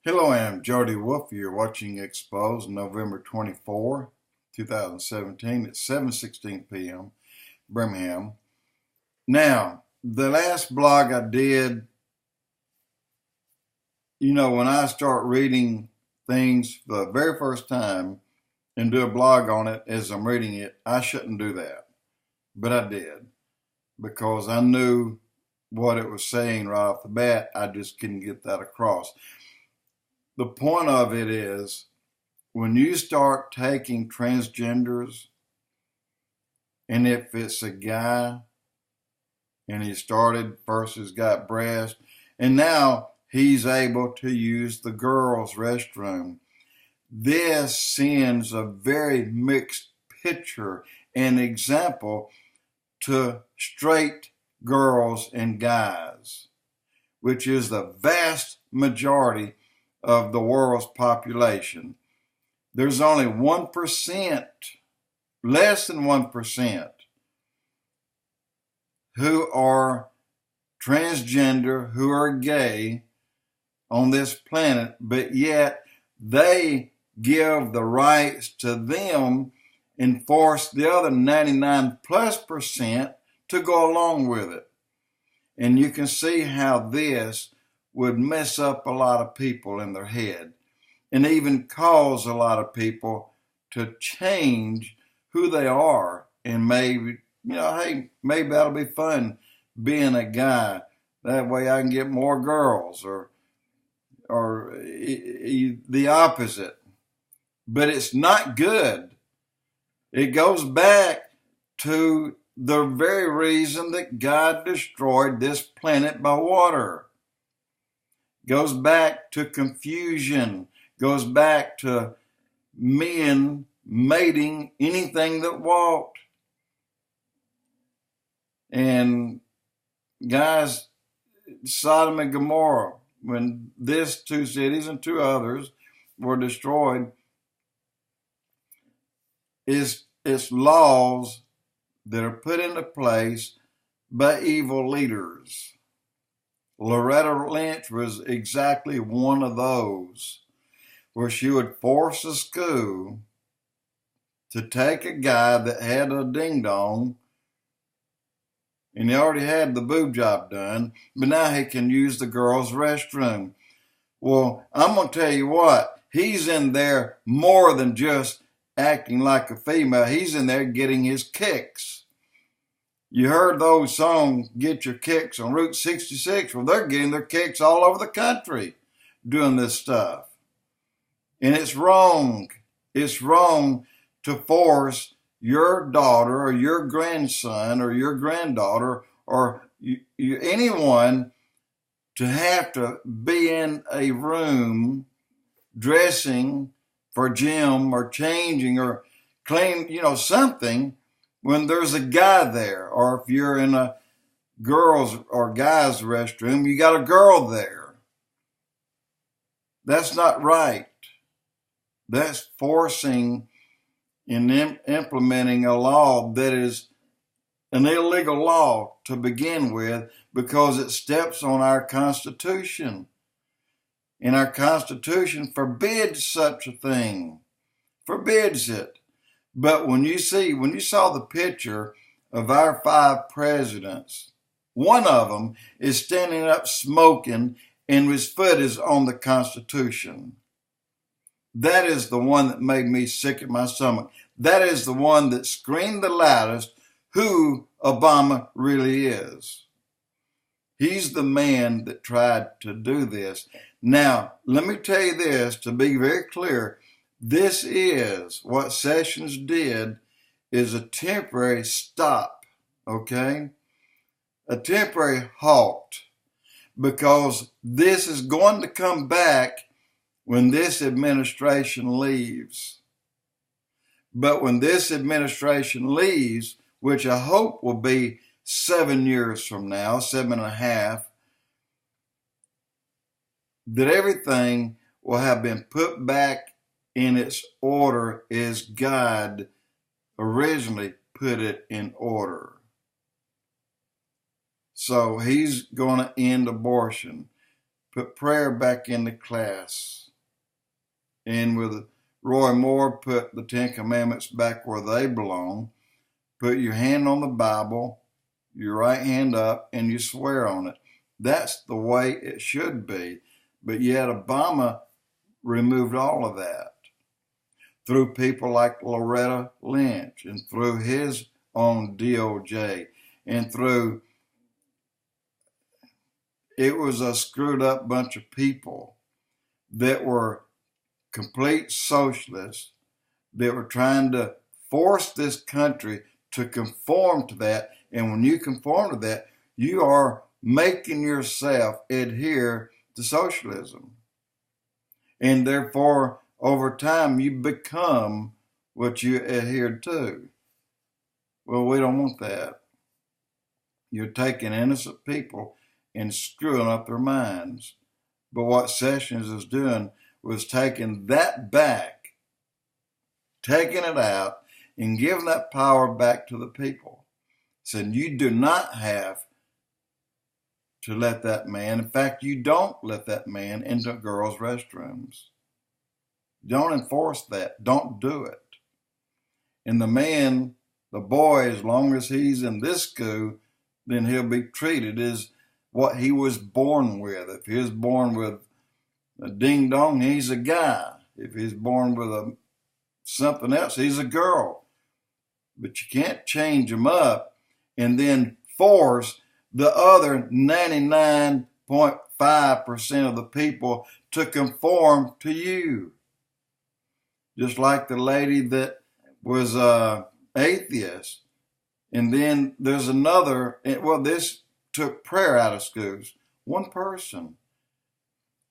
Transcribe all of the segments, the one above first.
Hello, I'm Jody Wolf. You're watching Expoz, November 24, 2017 at 7:16 p.m. Birmingham. Now, the last blog I did, when I start reading things for the very first time and do a blog on it as I'm reading it, I shouldn't do that. But I did because I knew what it was saying right off the bat. I just couldn't get that across. The point of it is, when you start taking transgenders, and if it's a guy and he started first, he's got breast, and now he's able to use the girls' restroom, this sends a very mixed picture and example to straight girls and guys, which is the vast majority of the world's population. There's only 1%, less than 1%, who are transgender, who are gay on this planet, but yet they give the rights to them and force the other 99+% to go along with it. And you can see how this would mess up a lot of people in their head and even cause a lot of people to change who they are. And maybe, hey, maybe that'll be fun being a guy. That way I can get more girls, or the opposite. But it's not good. It goes back to the very reason that God destroyed this planet by water. Goes back to confusion. Goes back to men mating anything that walked. And guys, Sodom and Gomorrah, when these two cities and two others were destroyed, it's laws that are put into place by evil leaders. Loretta Lynch was exactly one of those, where she would force a school to take a guy that had a ding-dong, and he already had the boob job done, but now he can use the girls' restroom. Well, I'm going to tell you what, he's in there more than just acting like a female. He's in there getting his kicks. You heard those songs, Get Your Kicks on Route 66. Well, they're getting their kicks all over the country doing this stuff. And it's wrong. It's wrong to force your daughter or your grandson or your granddaughter or anyone to have to be in a room dressing for gym or changing or clean, something, when there's a guy there. Or if you're in a girls' or guys' restroom, you got a girl there. That's not right. That's forcing and implementing a law that is an illegal law to begin with, because it steps on our Constitution. And our Constitution forbids such a thing. Forbids it. But when you saw the picture of our 5 presidents, one of them is standing up smoking and his foot is on the Constitution. That is the one that made me sick at my stomach. That is the one that screamed the loudest who Obama really is. He's the man that tried to do this. Now, let me tell you this, to be very clear. This is what Sessions did, is a temporary stop, okay? A temporary halt, because this is going to come back when this administration leaves. But when this administration leaves, which I hope will be 7 years from now, 7.5, that everything will have been put back in its order as God originally put it in order. So he's going to end abortion. put prayer back in the class. And with Roy Moore, put the Ten Commandments back where they belong. Put your hand on the Bible, your right hand up, and you swear on it. That's the way it should be. But yet Obama removed all of that through people like Loretta Lynch and through his own DOJ and through, it was a screwed up bunch of people that were complete socialists that were trying to force this country to conform to that. And when you conform to that, you are making yourself adhere to socialism. And therefore, over time, you become what you adhered to. Well, we don't want that. You're taking innocent people and screwing up their minds. But what Sessions is doing was taking that back, taking it out, and giving that power back to the people. Saying you do not have to let that man, in fact, you don't let that man into girls' restrooms. Don't enforce that. Don't do it. And the man, the boy, as long as he's in this school, then he'll be treated as what he was born with. If he was born with a ding dong, he's a guy. If he's born with something else, he's a girl. But you can't change him up and then force the other 99.5% of the people to conform to you. Just like the lady that was atheist. And then there's another, well, this took prayer out of schools. One person,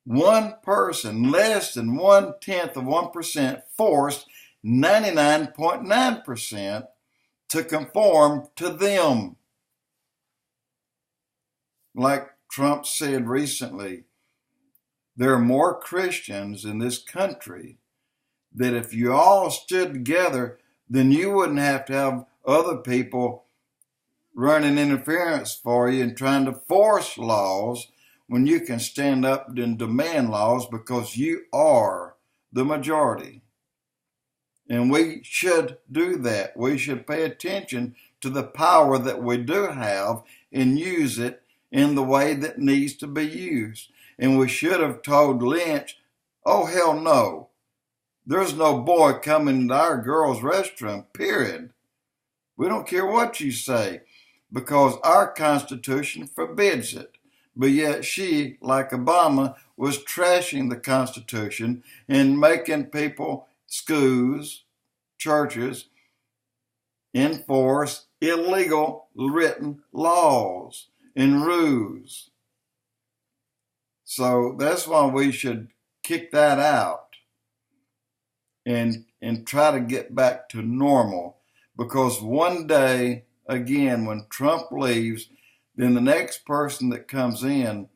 less than 0.1% forced 99.9% to conform to them. Like Trump said recently, there are more Christians in this country that if you all stood together, then you wouldn't have to have other people running interference for you and trying to force laws when you can stand up and demand laws because you are the majority. And we should do that. We should pay attention to the power that we do have and use it in the way that needs to be used. And we should have told Lynch, oh, hell no. There's no boy coming into our girls' restroom, period. We don't care what you say, because our Constitution forbids it. But yet she, like Obama, was trashing the Constitution and making people, schools, churches, enforce illegal written laws and rules. So that's why we should kick that out and try to get back to normal. Because one day, again, when Trump leaves, then the next person that comes in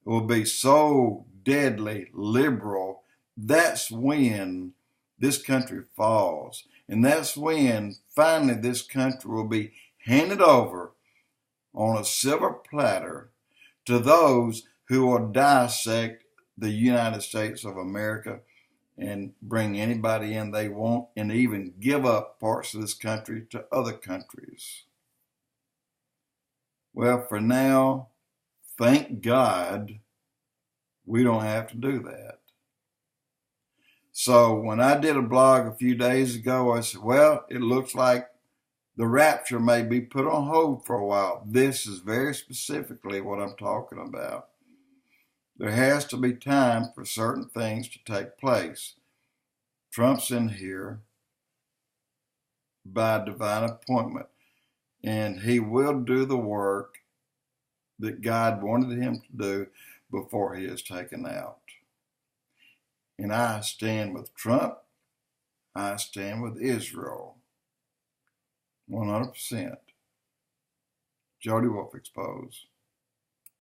will be so deadly liberal. That's when this country falls. And that's when finally this country will be handed over on a silver platter to those who will dissect the United States of America and bring anybody in they want and even give up parts of this country to other countries. Well, for now, thank God we don't have to do that. So when I did a blog a few days ago, I said, well, it looks like the rapture may be put on hold for a while. This is very specifically what I'm talking about. There has to be time for certain things to take place. Trump's in here by divine appointment, and he will do the work that God wanted him to do before he is taken out. And I stand with Trump. I stand with Israel. 100%. Jody Wolf Expoz.